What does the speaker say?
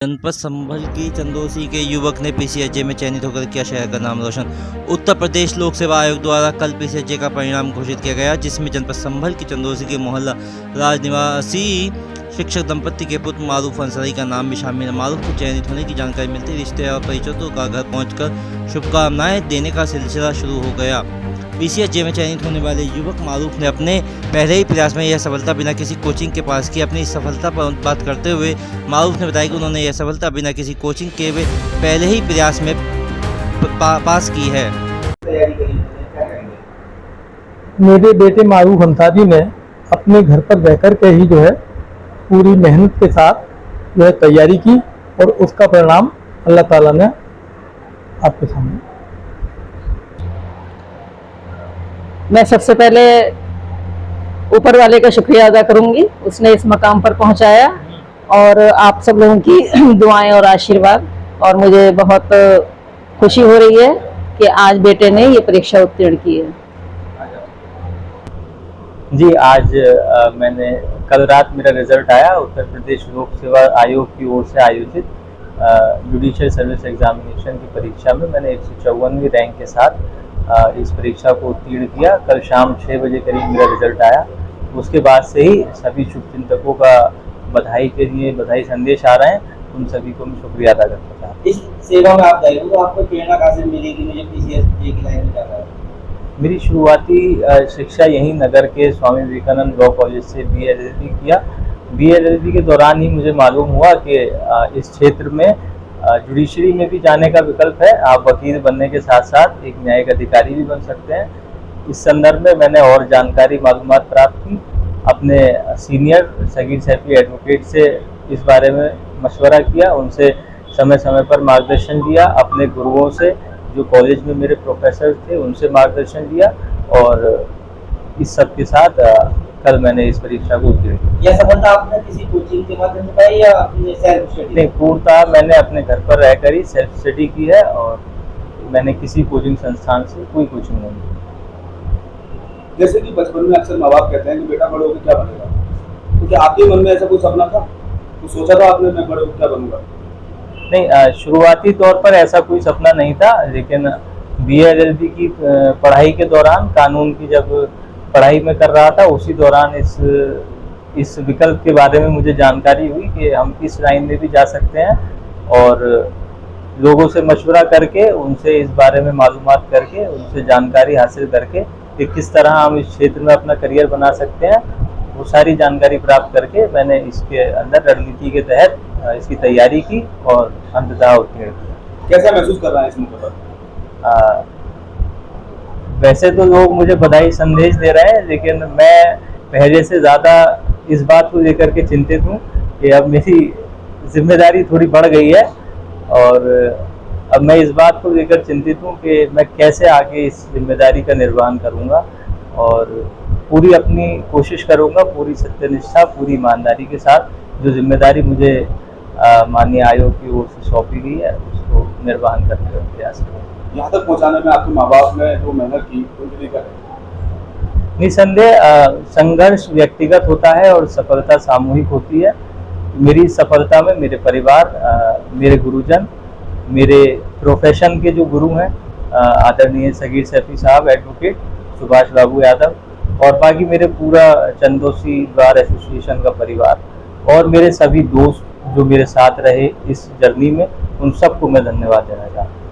जनपद संभल की चंदौसी के युवक ने पीसीएचए में चयनित होकर किया शहर का नाम रोशन। उत्तर प्रदेश लोक सेवा आयोग द्वारा कल पीसीएचए का परिणाम घोषित किया गया, जिसमें जनपद संभल की चंदौसी के मोहल्ला राज निवासी शिक्षक दंपति के पुत्र मारूफ अंसारी का नाम भी शामिल है। मारूफ को चयनित होने की जानकारी मिलती रिश्तेदार और परिचितों का घर पहुंचकर शुभकामनाएं देने का सिलसिला शुरू हो गया। पीसीएचए में चयनित होने वाले युवक मारूफ ने अपने पहले ही प्रयास में यह सफलता बिना किसी कोचिंग के पास की। अपनी सफलता पर बात करते हुए मारूफ ने बताया कि उन्होंने यह सफलता बिना किसी कोचिंग के पहले ही प्रयास में पास की है। मेरे बेटे मारूफ अंसारी ने अपने घर पर रहकर के ही जो है पूरी मेहनत के साथ जो है तैयारी की और उसका परिणाम अल्लाह ताला ने आपके सामने। मैं सबसे पहले ऊपर वाले का शुक्रिया अदा करूंगी, उसने इस मकाम पर पहुंचाया, और आप सब लोगों की दुआएं और आशीर्वाद, और मुझे बहुत खुशी हो रही है कि आज बेटे ने ये परीक्षा उत्तीर्ण की है। जी, आज मैंने कल रात मेरा रिजल्ट आया। उत्तर प्रदेश लोक सेवा आयोग की ओर से आयोजित जुडिशियल सर्विस एग्जामिनेशन की परीक्षा में मैंने 154वीं रैंक के साथ इस परीक्षा को उत्तीर्ण किया। कल शाम 6 बजे करीब मेरा रिजल्ट आया। उसके बाद से ही सभी शुभचिंतकों का बधाई के लिए बधाई संदेश आ रहे हैं। उन सभी को मैं शुक्रिया अदा करता हूँ। इस सेवा में आप गए तो आपको प्रेरणा कहाँ से मिली कि मुझे पीसीएचए की लाइन में जाना है? मेरी शुरुआती शिक्षा यहीं नगर के स्वामी विवेकानंद लॉ कॉलेज से BA-LLB किया। BA-LLB के दौरान ही मुझे मालूम हुआ कि इस क्षेत्र में जुडिशरी में भी जाने का विकल्प है। आप वकील बनने के साथ साथ एक न्यायिक अधिकारी भी बन सकते हैं। इस संदर्भ में मैंने और जानकारी मालूमात प्राप्त की। अपने सीनियर सगीर सैफी एडवोकेट से इस बारे में मशवरा किया, उनसे समय समय पर मार्गदर्शन लिया। अपने गुरुओं से, जो कॉलेज में मेरे प्रोफेसर थे, उनसे मार्गदर्शन लिया, और इस सब के साथ कल मैंने इस परीक्षा को उत्तीर्ण किया। यह सफलता आपने किसी कोचिंग के माध्यम से पाई या अपने सेल्फ स्टडी? नहीं, पूर्णतः मैंने अपने घर पर रहकर ही सेल्फ स्टडी की है, और मैंने किसी कोचिंग संस्थान से कोई कोचिंग नहीं की। जैसे कि बचपन में अक्सर माँ बाप कहते हैं कि बेटा बड़े होकर क्या बनेगा, तो क्या आपके मन में ऐसा कोई सपना था? तो सोचा था आपने मैं बड़े होकर क्या बनूंगा? नहीं, शुरुआती तौर पर ऐसा कोई सपना नहीं था, लेकिन BA-LLB की पढ़ाई के दौरान, कानून की जब पढ़ाई में कर रहा था, उसी दौरान इस विकल्प के बारे में मुझे जानकारी हुई कि हम इस लाइन में भी जा सकते हैं, और लोगों से मशवरा करके, उनसे इस बारे में मालूमात करके, उनसे जानकारी हासिल करके कि किस तरह हम इस क्षेत्र में अपना करियर बना सकते हैं, वो सारी जानकारी प्राप्त करके मैंने इसके अंदर रणनीति के तहत इसकी तैयारी की और अंततः उत्तीर्ण किया। कैसा महसूस कर रहा है इस मौके पर? वैसे तो लोग मुझे बधाई संदेश दे रहे हैं, लेकिन मैं पहले से ज़्यादा इस बात को लेकर के चिंतित हूँ कि अब मेरी जिम्मेदारी थोड़ी बढ़ गई है, और अब मैं इस बात को लेकर चिंतित हूँ कि मैं कैसे आगे इस जिम्मेदारी का निर्वहन करूँगा, और पूरी अपनी कोशिश करूँगा, पूरी सत्यनिष्ठा, पूरी ईमानदारी के साथ जो जिम्मेदारी मुझे माननीय आयोग की ओर से सौंपी गई है, उसको निर्वहन करने का प्रयास करूँगा। यहाँ तक पहुँचाने में आपके माँ बाप ने जो मेहनत की, उनके लिए क्या है? निसंदेह संघर्ष व्यक्तिगत होता है और सफलता सामूहिक होती है। मेरी सफलता में मेरे परिवार, मेरे गुरुजन, मेरे प्रोफेशन के जो गुरु हैं, आदरणीय सगीर सैफी साहब एडवोकेट, सुभाष बाबू यादव, और बाकी मेरे पूरा चंदौसी बार एसोसिएशन का परिवार, और मेरे सभी दोस्त जो मेरे साथ रहे इस जर्नी में, उन सबको मैं धन्यवाद देना चाहता हूँ।